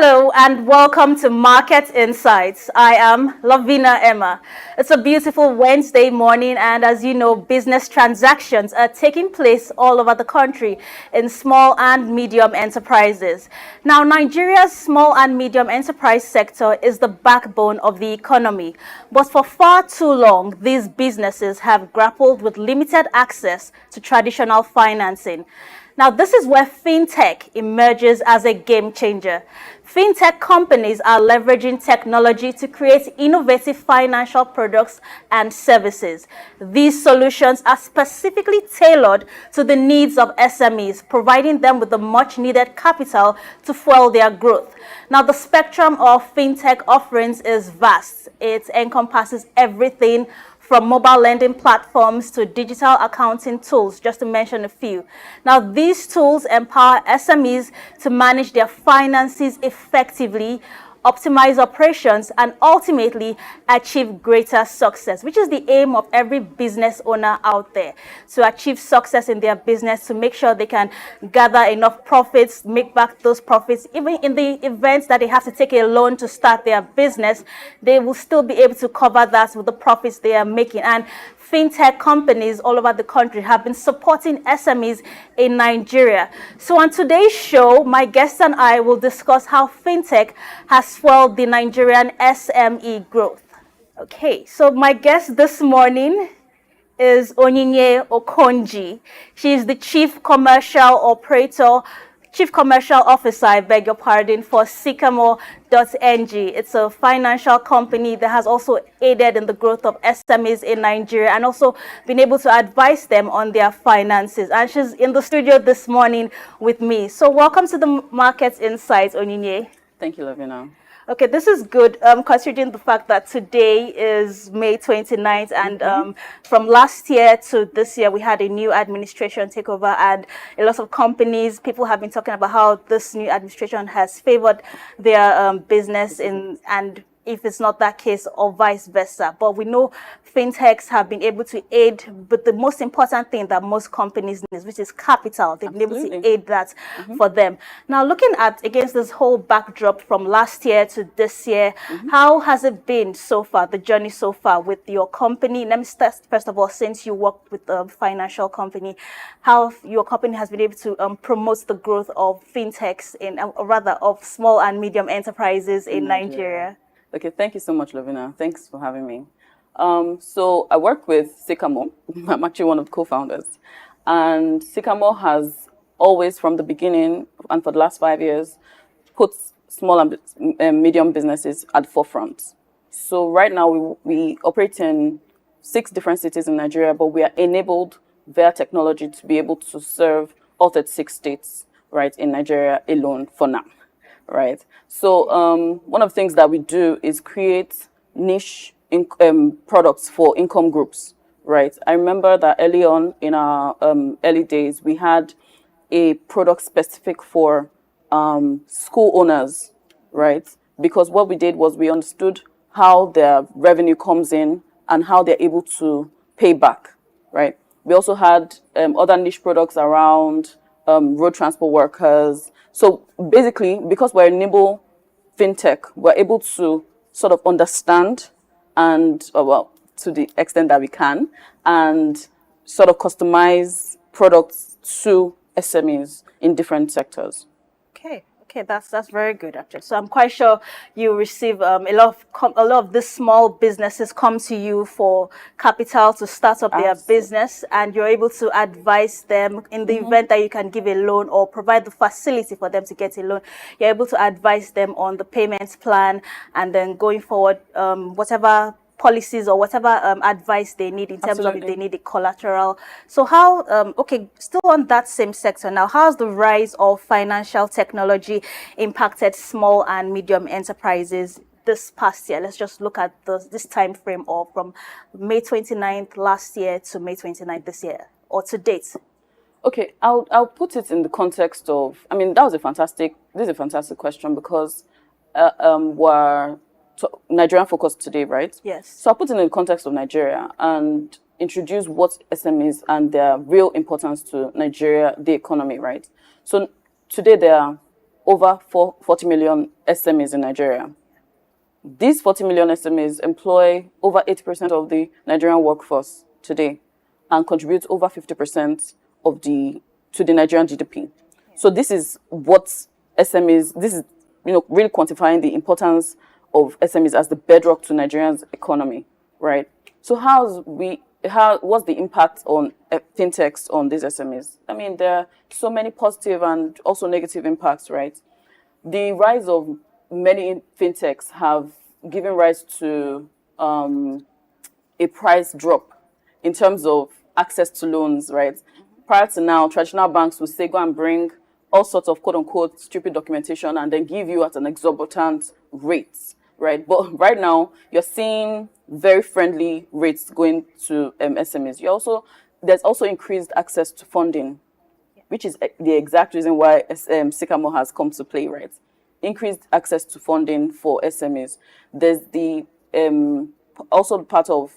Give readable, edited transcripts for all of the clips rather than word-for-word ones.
Hello and welcome to Market Insights. I am Lavina Emma. It's a beautiful Wednesday morning, and as you know, business transactions are taking place all over the country in small and medium enterprises. Now, Nigeria's small and medium enterprise sector is the backbone of the economy, but for far too long, these businesses have grappled with limited access to traditional financing. Now, this is where fintech emerges as a game changer. Fintech companies are leveraging technology to create innovative financial products and services. These solutions are specifically tailored to the needs of SMEs, providing them with the much needed capital to fuel their growth. Now, the spectrum of fintech offerings is vast. It encompasses everything from mobile lending platforms to digital accounting tools, just to mention a few. Now, these tools empower SMEs to manage their finances effectively, optimize operations, and ultimately achieve greater success, which is the aim of every business owner out there, to achieve success in their business, to make sure they can gather enough profits, make back those profits. Even in the event that they have to take a loan to start their business, they will still be able to cover that with the profits they are making. And fintech companies all over the country have been supporting SMEs in Nigeria. So on today's show, my guest and I will discuss how fintech has fueled the Nigerian SME growth. Okay, so my guest this morning is Onyinye Okonji. She is the Chief Commercial Officer, I beg your pardon, for Sycamore.ng. It's a financial company that has also aided in the growth of SMEs in Nigeria and also been able to advise them on their finances. And she's in the studio this morning with me. So welcome to the Market Insights, Onyinye. Thank you, Lavina. Okay, this is good, considering the fact that today is May 29th, and from last year to this year, we had a new administration take over, and a lot of companies, people have been talking about how this new administration has favored their business and if it's not that case, or vice versa. But we know fintechs have been able to aid with the most important thing that most companies need, which is capital. They've been able to aid that for them. Now, looking at against this whole backdrop from last year to this year, how has it been so far, the journey so far with your company? Let me start, first of all, since you work with a financial company, how your company has been able to promote the growth of fintechs or rather of small and medium enterprises in Nigeria. Okay, thank you so much, Lavina. Thanks for having me. So I work with Sycamore. I'm actually one of the co-founders. And Sycamore has always, from the beginning and for the last 5 years, put small and medium businesses at the forefront. So right now we operate in 6 different cities in Nigeria, but we are enabled via technology to be able to serve all 36 states, right, in Nigeria alone for now. Right. So one of the things that we do is create niche products for income groups. Right. I remember that early on in our early days, we had a product specific for school owners. Right. Because what we did was we understood how their revenue comes in and how they're able to pay back. Right. We also had other niche products around road transport workers. So basically, because we're a nimble fintech, we're able to sort of understand and, well, to the extent that we can, and sort of customize products to SMEs in different sectors. Okay, that's very good, actually. So I'm quite sure you receive a lot of these small businesses come to you for capital to start up their business, and you're able to advise them in the event that you can give a loan or provide the facility for them to get a loan. You're able to advise them on the payments plan, and then going forward, whatever policies or whatever advice they need in terms of if they need a collateral. So how, okay, still on that same sector now, how has the rise of financial technology impacted small and medium enterprises this past year? Let's just look at this time frame from May 29th last year to May 29th this year, or to date. Okay, I'll put it in the context of, I mean, this is a fantastic question, because we're Nigerian focused today, right? Yes. So I'll put it in the context of Nigeria and introduce what SMEs and their real importance to Nigeria, the economy, right? So today there are over 40 million SMEs in Nigeria. These 40 million SMEs employ over 80% of the Nigerian workforce today and contribute over 50% to the Nigerian GDP. So this is what SMEs, this is really quantifying the importance of SMEs as the bedrock to Nigeria's economy, right? So what's the impact on fintechs on these SMEs? I mean, there are so many positive and also negative impacts, right? The rise of many fintechs have given rise to a price drop in terms of access to loans, right? Prior to now, traditional banks would say, go and bring all sorts of quote-unquote stupid documentation and then give you at an exorbitant rate, right? But right now, you're seeing very friendly rates going to SMEs. There's also increased access to funding, which is the exact reason why Sycamore has come to play, right? Increased access to funding for SMEs. There's the also part of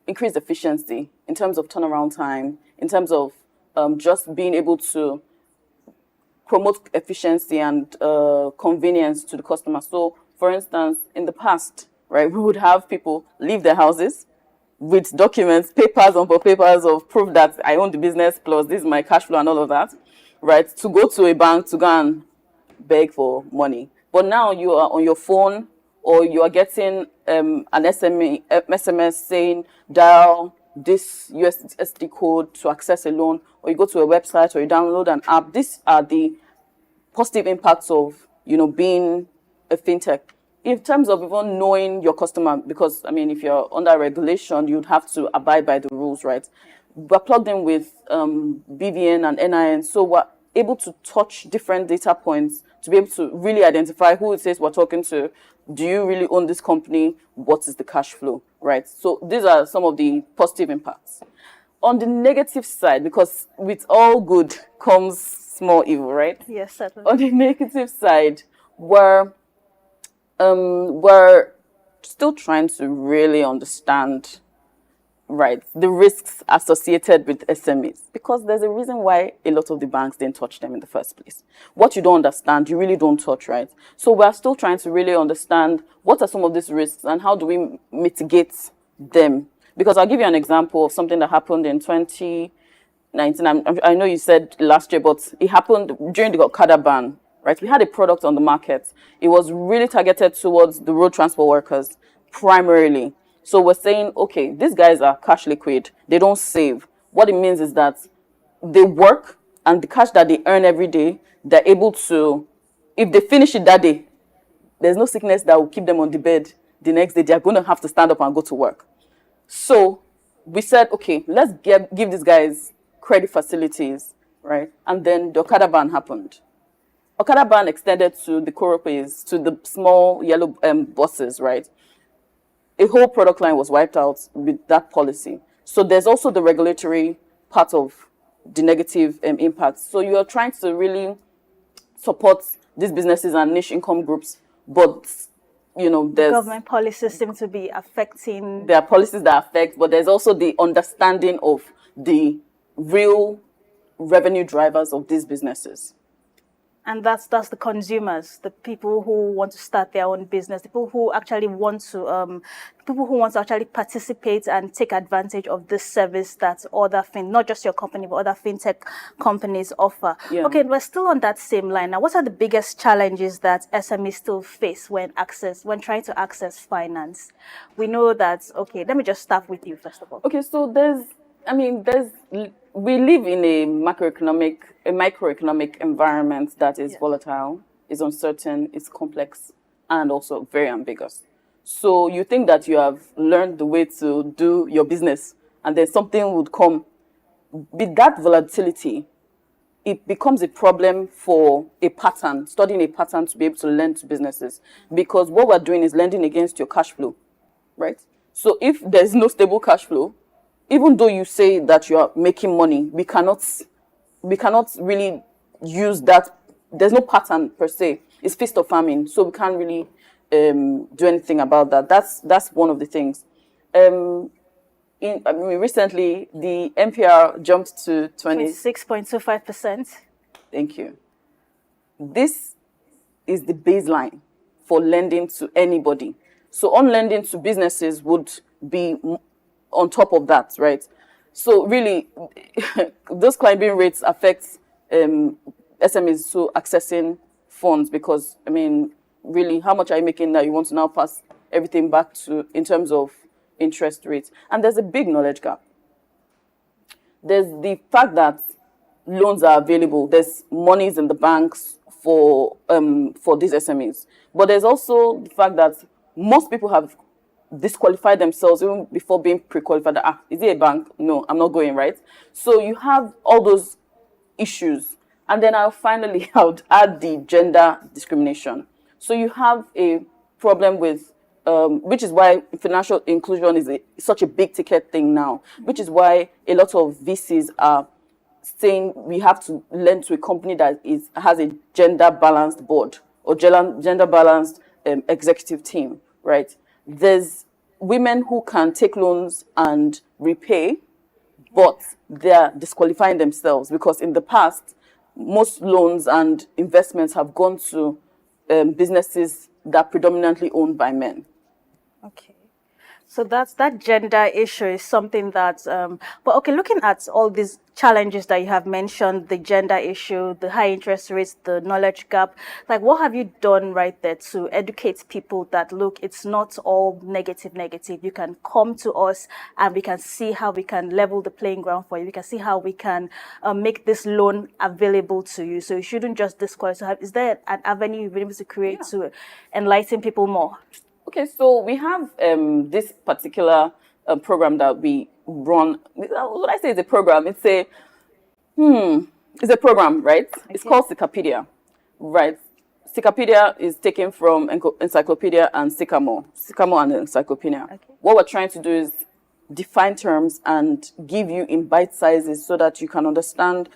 increased efficiency in terms of turnaround time, in terms of just being able to promote efficiency and convenience to the customer. So, for instance, in the past, right, we would have people leave their houses with documents, papers on papers of proof that I own the business, plus this is my cash flow and all of that, right, to go to a bank to go and beg for money. But now you are on your phone, or you are getting an SMS saying dial this USSD code to access a loan, or you go to a website, or you download an app. These are the positive impacts of being a fintech. In terms of even knowing your customer, because I mean, if you're under regulation, you'd have to abide by the rules, right? We're plugged in with BVN and NIN, so we're able to touch different data points to be able to really identify who it says we're talking to. Do you really own this company? What is the cash flow, right? So these are some of the positive impacts. On the negative side, because with all good comes small evil, right? Yes, certainly. On the negative side, we're still trying to really understand, right, the risks associated with SMEs, because there's a reason why a lot of the banks didn't touch them in the first place. What you don't understand, you really don't touch, right? So we're still trying to really understand what are some of these risks and how do we mitigate them. Because I'll give you an example of something that happened in 2019. I know you said last year, but it happened during the Okada ban, right? We had a product on the market. It was really targeted towards the road transport workers primarily. So we're saying, okay, these guys are cash liquid. They don't save. What it means is that they work, and the cash that they earn every day, they're able to, if they finish it that day, there's no sickness that will keep them on the bed the next day. They're going to have to stand up and go to work. So we said, okay, let's give these guys credit facilities, right? And then the Okada ban happened. Okada ban extended to the Koropes, to the small yellow buses, right? A whole product line was wiped out with that policy. So there's also the regulatory part of the negative impacts. So you are trying to really support these businesses and niche income groups, but there's government policies seem to be affecting. There are policies that affect, but there's also the understanding of the real revenue drivers of these businesses. And that's the consumers, the people who want to start their own business, the people who actually want to actually participate and take advantage of this service that not just your company, but other fintech companies offer. Yeah. Okay, we're still on that same line. Now, what are the biggest challenges that SMEs still face when trying to access finance? We know that, okay, let me just start with you first of all. Okay, so we live in a microeconomic environment that is volatile, is uncertain, is complex, and also very ambiguous. So you think that you have learned the way to do your business, and then something would come. With that volatility, it becomes a problem for studying a pattern to be able to lend to businesses. Because what we're doing is lending against your cash flow, right? So if there's no stable cash flow, even though you say that you are making money, we cannot really use that. There's no pattern per se. It's feast or famine, so we can't really do anything about that. That's one of the things. Recently, the MPR jumped to 26.25%. Thank you. this is the baseline for lending to anybody. So on lending to businesses would be on top of that, right? So really, those climbing rates affect SMEs to accessing funds because, I mean, really, how much are you making that you want to now pass everything back to in terms of interest rates? And there's a big knowledge gap. There's the fact that loans are available. There's monies in the banks for these SMEs. But there's also the fact that most people have disqualified themselves even before being pre-qualified. Is it a bank? No, I'm not going, right? So you have all those issues. And then I would add the gender discrimination. So you have a problem with, which is why financial inclusion is such a big ticket thing now, which is why a lot of VCs are saying we have to lend to a company that has a gender balanced board or gender balanced executive team, right? There's women who can take loans and repay, but they're disqualifying themselves because in the past, most loans and investments have gone to businesses that are predominantly owned by men. Okay. So that gender issue is something that, but okay, looking at all these challenges that you have mentioned, the gender issue, the high interest rates, the knowledge gap, like what have you done right there to educate people that, look, it's not all negative. You can come to us and we can see how we can level the playing ground for you. We can see how we can make this loan available to you. So you shouldn't just disqualify. Is there an avenue you've been able to create to enlighten people more? Okay, so we have this particular program that we run. What I say is a program. It's a program, right? Okay. It's called Sycamore, right? Sycamore is taken from Encyclopedia and Sycamore and Encyclopedia. Okay. What we're trying to do is define terms and give you in bite sizes so that you can understand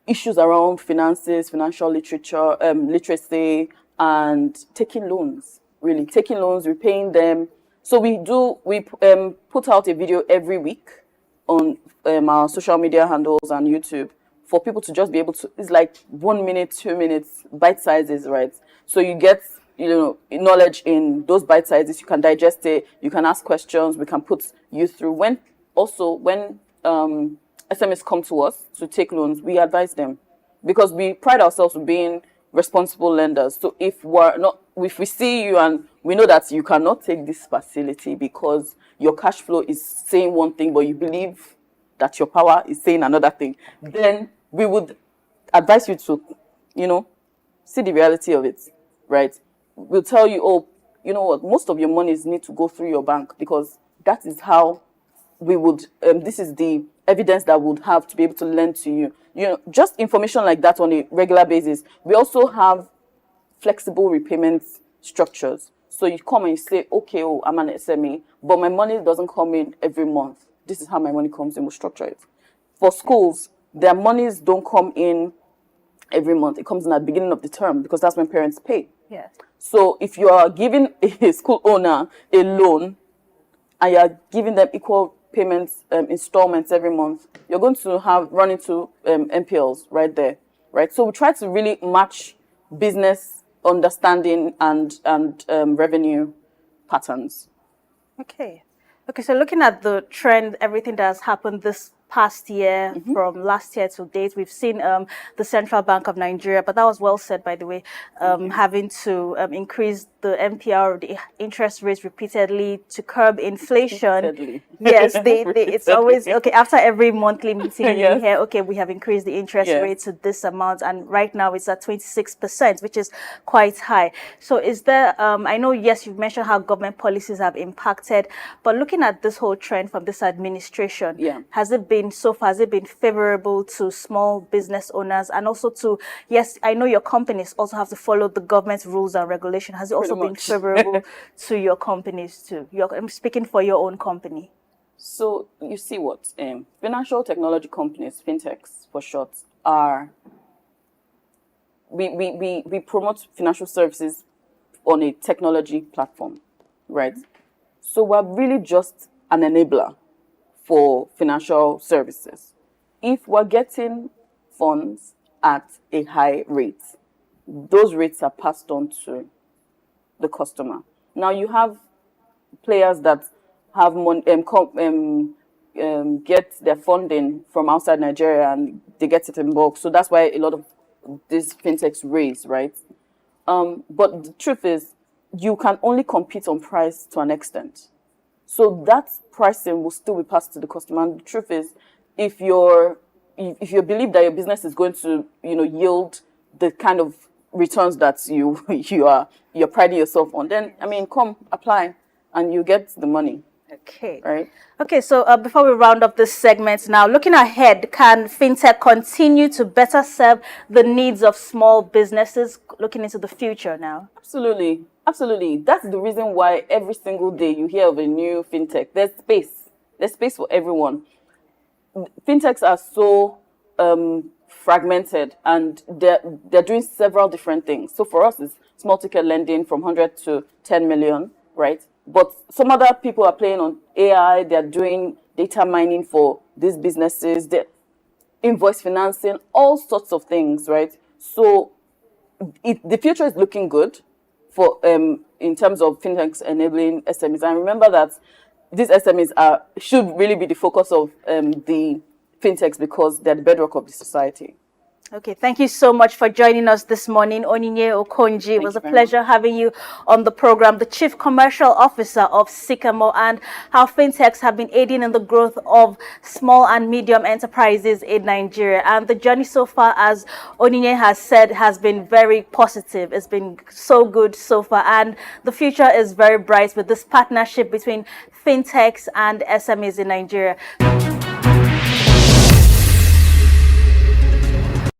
issues around finances, financial literature, literacy, and taking loans. Really taking loans, repaying them. So we put out a video every week on our social media handles and YouTube for people to just be able to, it's like 1 minute, 2 minutes, bite sizes, right? So you get, knowledge in those bite sizes, you can digest it, you can ask questions, we can put you through. When SMEs come to us to take loans, we advise them because we pride ourselves on being responsible lenders. So if we see you and we know that you cannot take this facility because your cash flow is saying one thing, but you believe that your power is saying another thing, then we would advise you to, see the reality of it, right? We'll tell you, oh, you know what, most of your monies need to go through your bank because that is how we would, this is the evidence that would have to be able to lend to you. Just information like that on a regular basis. We also have flexible repayment structures. So you come and you say, okay, I'm an SME, but my money doesn't come in every month. This is how my money comes in. We'll structure it. For schools, their monies don't come in every month. It comes in at the beginning of the term because that's when parents pay. Yes. So if you are giving a school owner a loan and you are giving them equal payments, installments every month, you're going to run into NPLs right there, right? So we try to really match business understanding and revenue patterns. Okay. So looking at the trend, everything that has happened this past year, from last year to date, we've seen the Central Bank of Nigeria, but that was well said, by the way, having to increase the MPR, the interest rates repeatedly to curb inflation. Repeatedly. Yes, it's always, okay, after every monthly meeting, yes, you hear, okay, we have increased the interest rate to this amount, and right now it's at 26%, which is quite high. So is there, I know, yes, you've mentioned how government policies have impacted, but looking at this whole trend from this administration, has it been favorable to small business owners and also to, yes, I know your companies also have to follow the government rules and regulation. Has it also been favorable to your companies too? I'm speaking for your own company. So you see what financial technology companies, Fintechs for short, are. We promote financial services on a technology platform, right? So we're really just an enabler for financial services. If we're getting funds at a high rate. Those rates are passed on to the customer. Now you have players that have get their funding from outside Nigeria and they get it in bulk. So that's why a lot of these fintechs raise, right? But the truth is, you can only compete on price to an extent. So that pricing will still be passed to the customer. And the truth is, if you believe that your business is going to, yield the kind of returns that you're priding yourself on, then come apply and you get the money. Okay. Right. Okay, so before we round up this segment now, looking ahead, can fintech continue to better serve the needs of small businesses looking into the future now? Absolutely. Absolutely. That's the reason why every single day you hear of a new fintech. There's space. There's space for everyone. Fintechs are so fragmented and they're doing several different things. So for us, it's small ticket lending from 100 to 10 million, right? But some other people are playing on AI. They're doing data mining for these businesses. They're invoice financing, all sorts of things, right? So the future is looking good for in terms of fintechs enabling SMEs. And remember that these SMEs should really be the focus of the fintechs because they're the bedrock of the society. Okay, thank you so much for joining us this morning, Onyinye Okonji. It was a pleasure having you on the program, the Chief Commercial Officer of Sycamore, and how fintechs have been aiding in the growth of small and medium enterprises in Nigeria. And the journey so far, as Onyinye has said, has been very positive. It's been so good so far, and the future is very bright with this partnership between fintechs and SMEs in Nigeria.